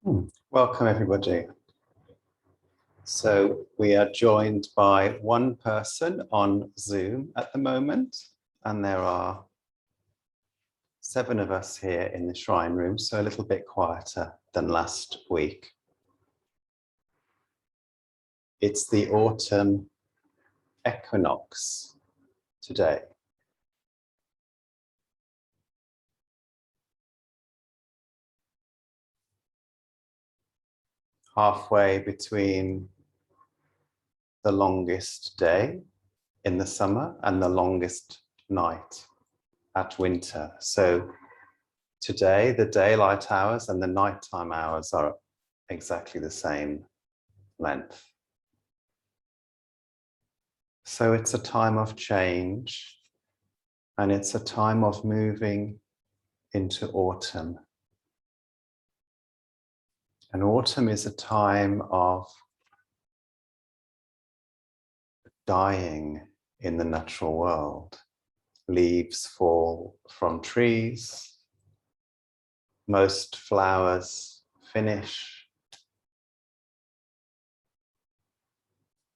Welcome, everybody. So we are joined by one person on Zoom at the moment, and there are 7 of us here in the shrine room, so a little bit quieter than last week. It's the autumn equinox today. Halfway between the longest day in the summer and the longest night at winter. So today, the daylight hours and the nighttime hours are exactly the same length. So it's a time of change, and it's a time of moving into autumn. And autumn is a time of dying in the natural world. Leaves fall from trees, most flowers finish.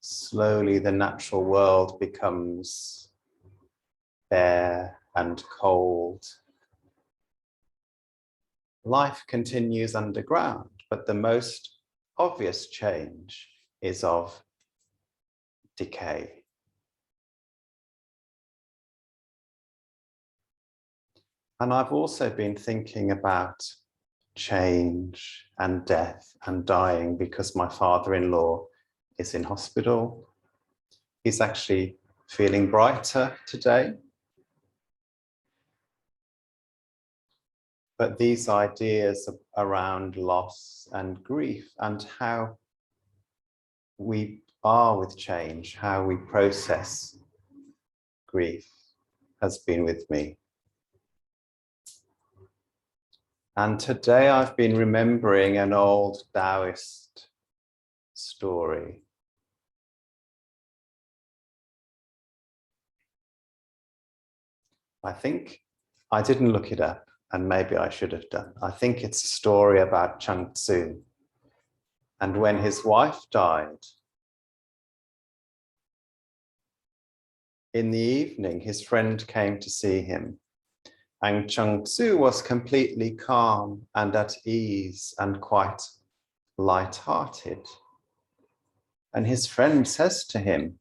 Slowly the natural world becomes bare and cold. Life continues underground, but the most obvious change is of decay. And I've also been thinking about change and death and dying because my father-in-law is in hospital. He's actually feeling brighter today. But these ideas around loss and grief and how we are with change, how we process grief has been with me. And today I've been remembering an old Taoist story. I think I didn't look it up, and maybe I should have done. I think it's a story about Chuang Tzu. And when his wife died, in the evening, his friend came to see him. And Chuang Tzu was completely calm and at ease and quite light-hearted. And his friend says to him,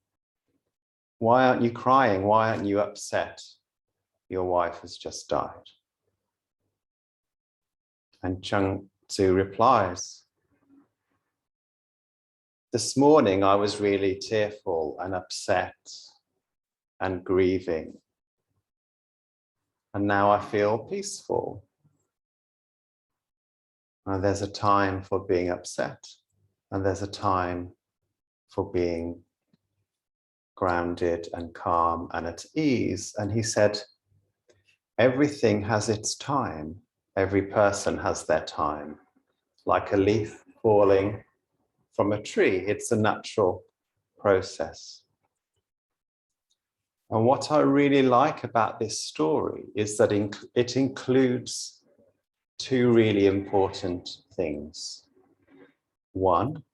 "Why aren't you crying? Why aren't you upset? Your wife has just died." And Chuang Tzu replies, "This morning I was really tearful and upset and grieving. And now I feel peaceful." And there's a time for being upset, and there's a time for being grounded and calm and at ease. And he said, everything has its time. Every person has their time. Like a leaf falling from a tree, it's a natural process. And what I really like about this story is that it includes 2 really important things. One,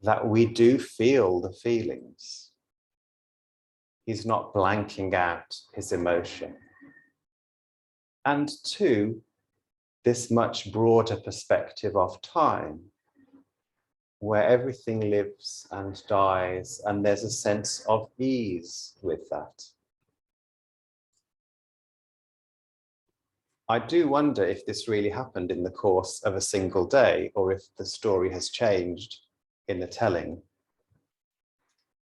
that we do feel the feelings. He's not blanking out his emotion. And 2, this much broader perspective of time, where everything lives and dies, and there's a sense of ease with that. I do wonder if this really happened in the course of a single day, or if the story has changed in the telling.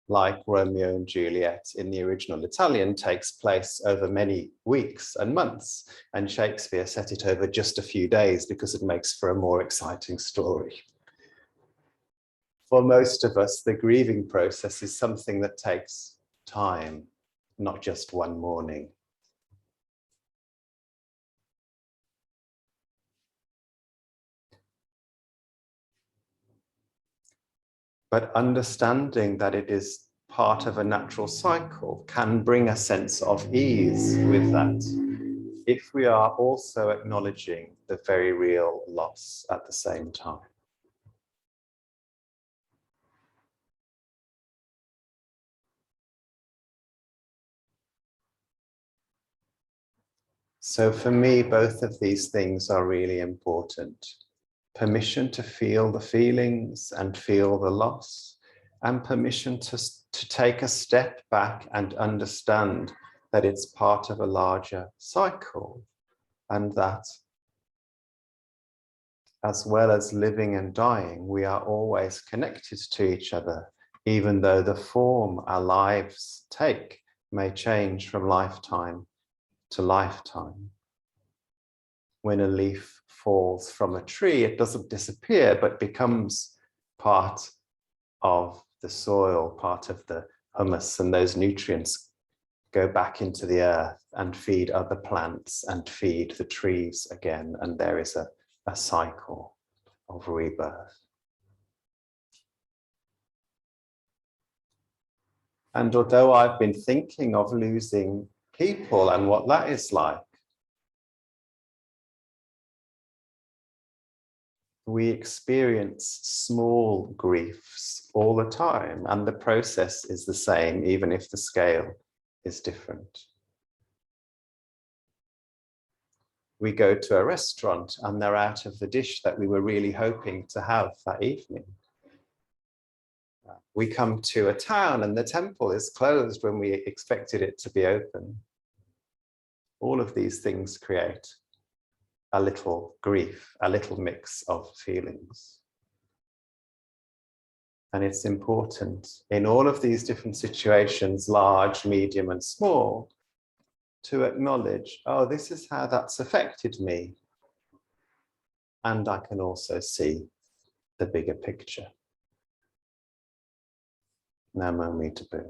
Like Romeo and Juliet in the original Italian takes place over many weeks and months, and Shakespeare set it over just a few days because it makes for a more exciting story. For most of us, the grieving process is something that takes time, not just one morning. But understanding that it is part of a natural cycle can bring a sense of ease with that. if we are also acknowledging the very real loss at the same time. So for me, both of these things are really important. Permission to feel the feelings and feel the loss, and permission to take a step back and understand that it's part of a larger cycle, and that as well as living and dying, we are always connected to each other, even though the form our lives take may change from lifetime to lifetime. When a leaf falls from a tree, it doesn't disappear, but becomes part of the soil, part of the humus, and those nutrients go back into the earth and feed other plants and feed the trees again, and there is a cycle of rebirth. And although I've been thinking of losing people and what that is like, we experience small griefs all the time, and the process is the same, even if the scale is different. We go to a restaurant and they're out of the dish that we were really hoping to have that evening. We come to a town and the temple is closed when we expected it to be open. All of these things create a little grief, a little mix of feelings. And it's important in all of these different situations, large, medium, and small, to acknowledge, oh, this is how that's affected me. And I can also see the bigger picture. Namo Mitabu.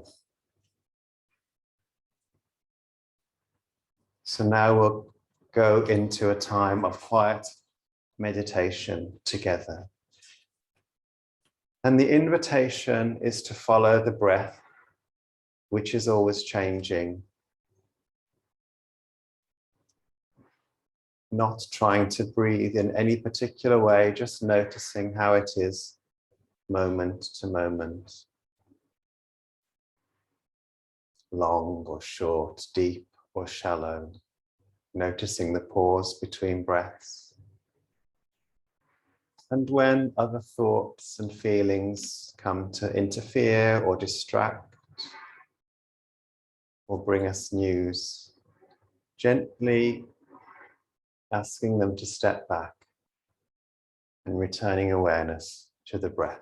So now we'll go into a time of quiet meditation together. And the invitation is to follow the breath, which is always changing. Not trying to breathe in any particular way, just noticing how it is moment to moment. Long or short, deep or shallow. Noticing the pause between breaths. And when other thoughts and feelings come to interfere or distract or bring us news, gently asking them to step back and returning awareness to the breath.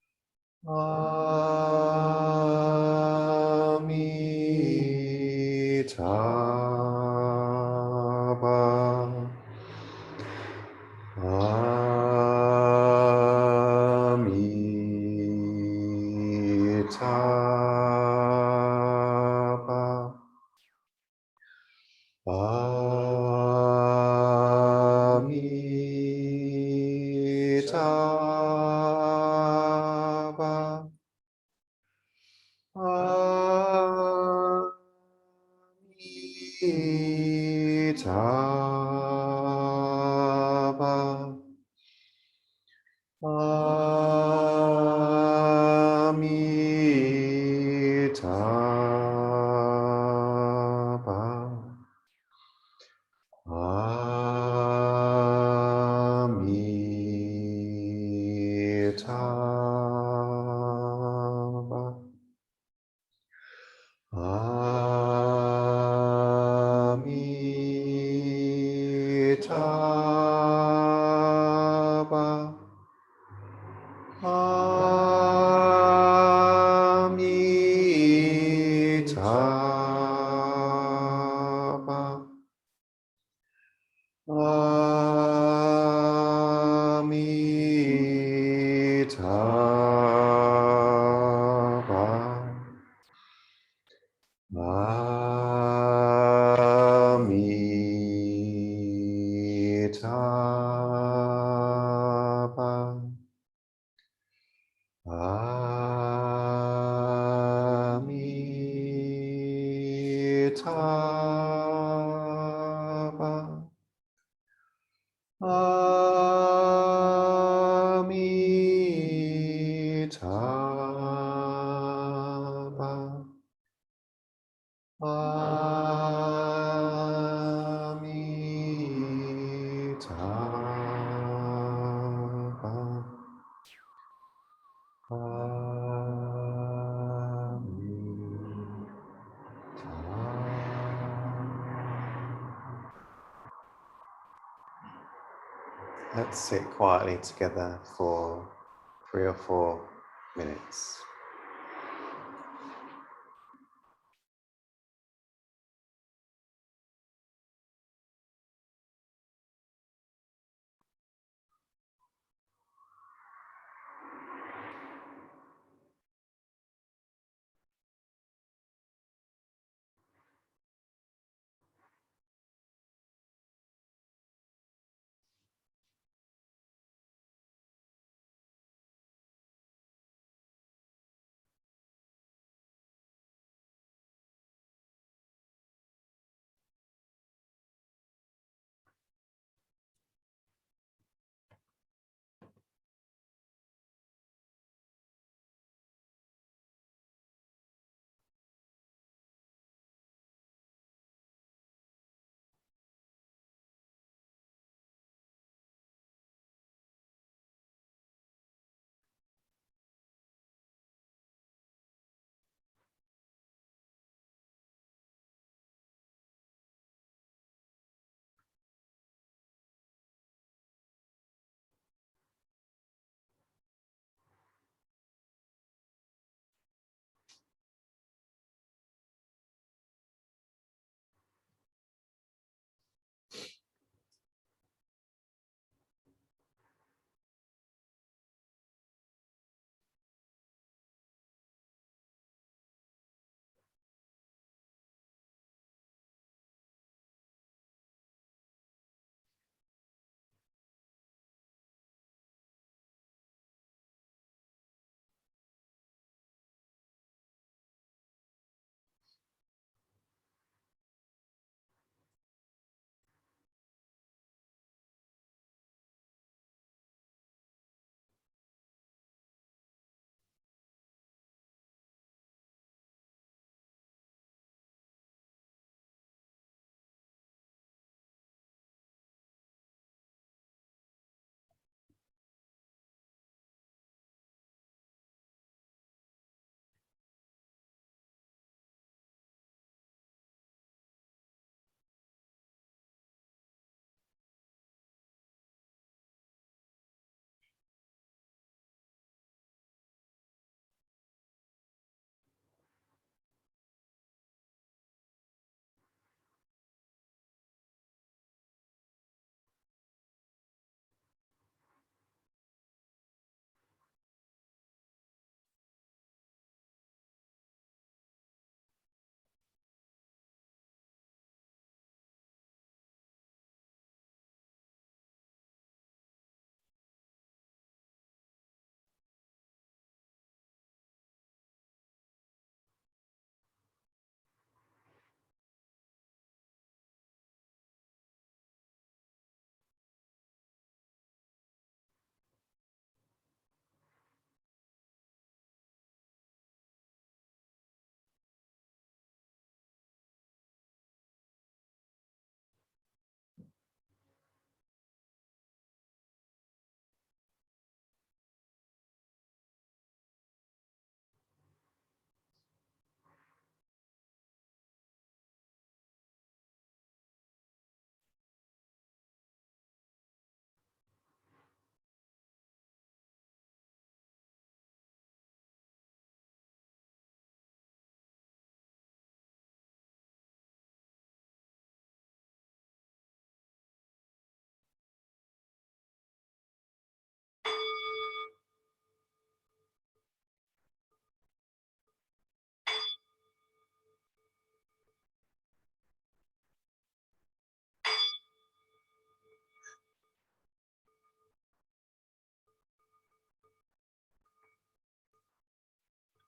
Let's sit quietly together for 3 or 4 minutes.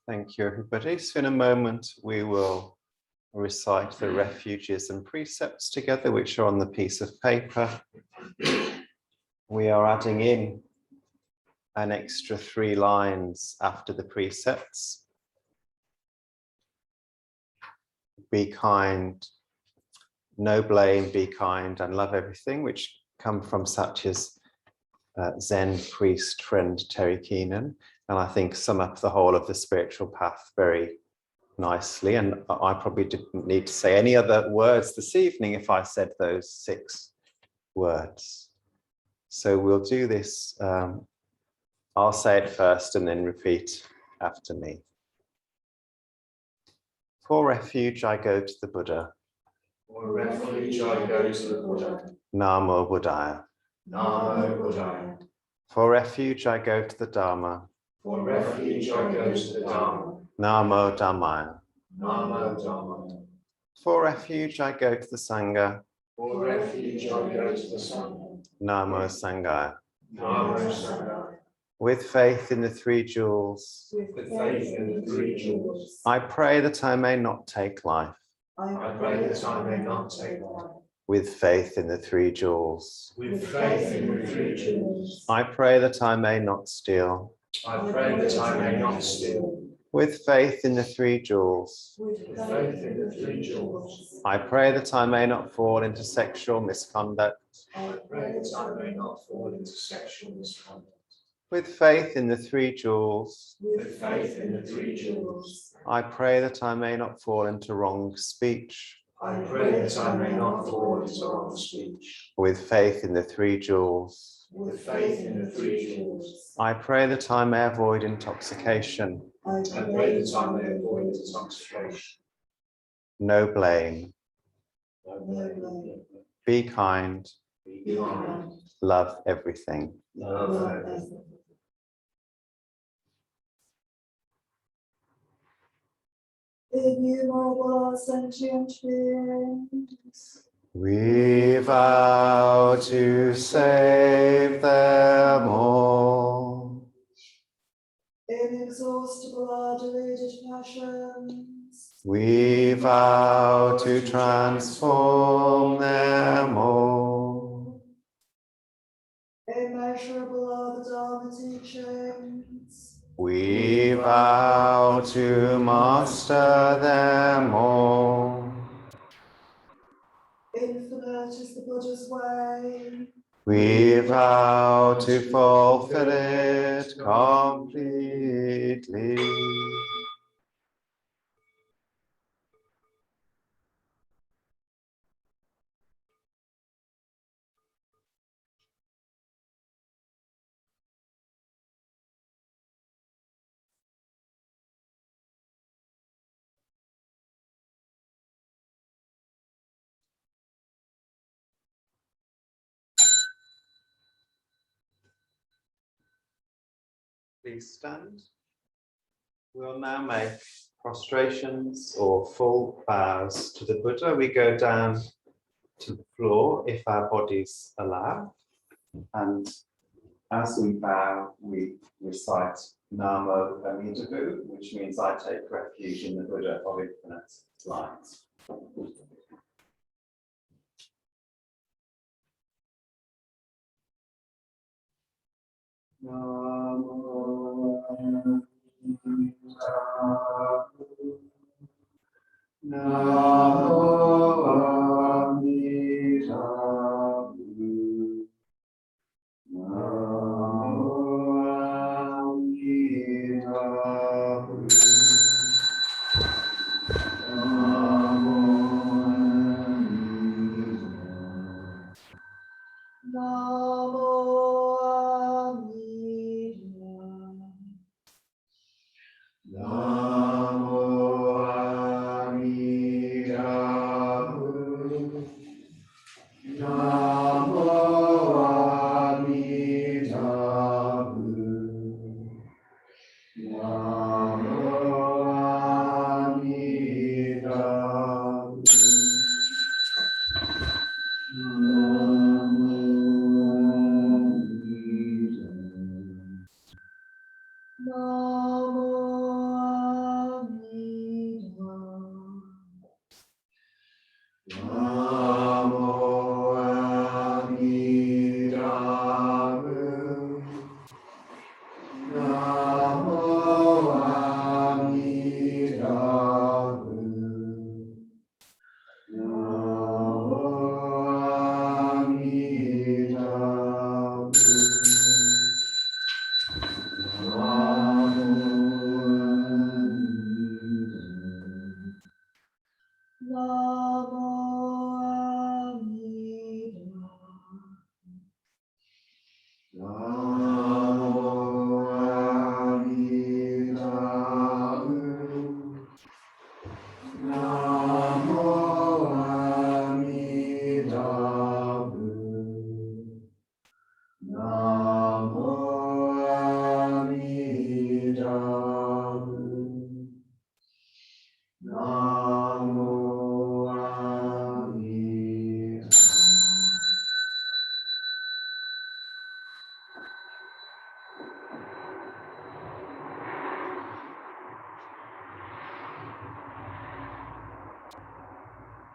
Thank you, everybody. So in a moment, we will recite the Refuges and Precepts together, which are on the piece of paper. We are adding in an extra 3 lines after the precepts. Be kind, no blame, be kind, and love everything, which come from Satya's Zen priest friend, Terry Keenan, and I think sum up the whole of the spiritual path very nicely. And I probably didn't need to say any other words this evening if I said those 6 words. So we'll do this. I'll say it first and then repeat after me. For refuge, I go to the Buddha. For refuge, I go to the Buddha. Namo Buddhaya. Namo Buddhaya. For refuge, I go to the Dharma. For refuge, I go to the Dharma. Namo Dhammaya. Namo Dhammaya. For refuge, I go to the Sangha. For refuge, I go to the Sangha. Namo Sanghaya. Namo Sangha. With faith in the 3 jewels, With faith in the 3 jewels, I pray that I may not take life. I pray that I may not take life. With faith in the 3 jewels, With faith in the 3 jewels, I pray that I may not steal. I pray that I may not steal. With faith in the 3 jewels, With faith in the 3 jewels, I pray that I may not fall into sexual misconduct. I pray that I may not fall into sexual misconduct. With faith in the 3 jewels, With faith in the 3 jewels, I pray that I may not fall into wrong speech. I pray that I may not fall into wrong speech. With faith in the 3 jewels, With faith in the 3 jewels, I pray that I may avoid intoxication. I pray that I may avoid intoxication. No blame. No blame. Be kind. Be kind. Love everything. Love everything. Innumerable sentient beings, We vow to save them all. inexhaustible ardulated passions, We vow to transform them all. immeasurable are the Dharma teachings, We vow to master them all. infinite is the Buddha's way, We vow to fulfill it completely. Please stand. We'll now make prostrations or full bows to the Buddha. We go down to the floor if our bodies allow. And as we bow, we recite Namo Amida, which means I take refuge in the Buddha of infinite light. Namo Amida. Namo Amida. Namo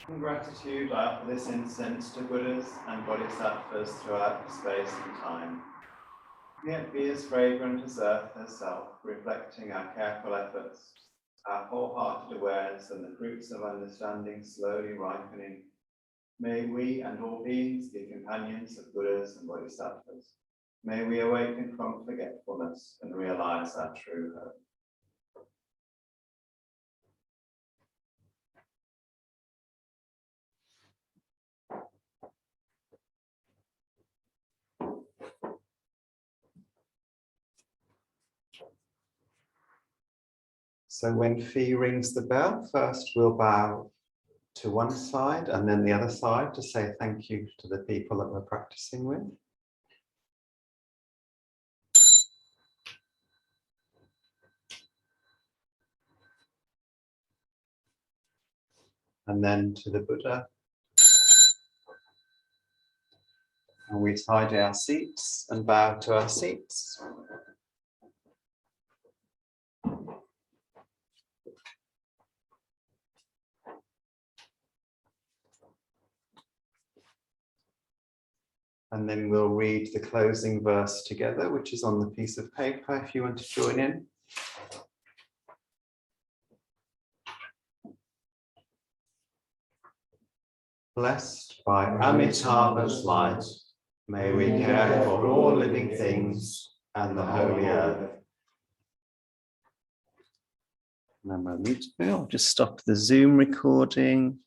In gratitude, I offer this incense to Buddhas and Bodhisattvas throughout space and time. May it be as fragrant as earth herself, reflecting our careful efforts, our wholehearted awareness, and the fruits of understanding slowly ripening. May we and all beings be companions of Buddhas and Bodhisattvas. May we awaken from forgetfulness and realize our true hope. So when Fee rings the bell, first we'll bow to one side and then the other side to say thank you to the people that we're practicing with. And then to the Buddha. And we tidy our seats and bow to our seats. And then we'll read the closing verse together, which is on the piece of paper if you want to join in. Blessed by Amitabha's light, may we care for all living things and the holy earth. And I'm going to just stop the Zoom recording.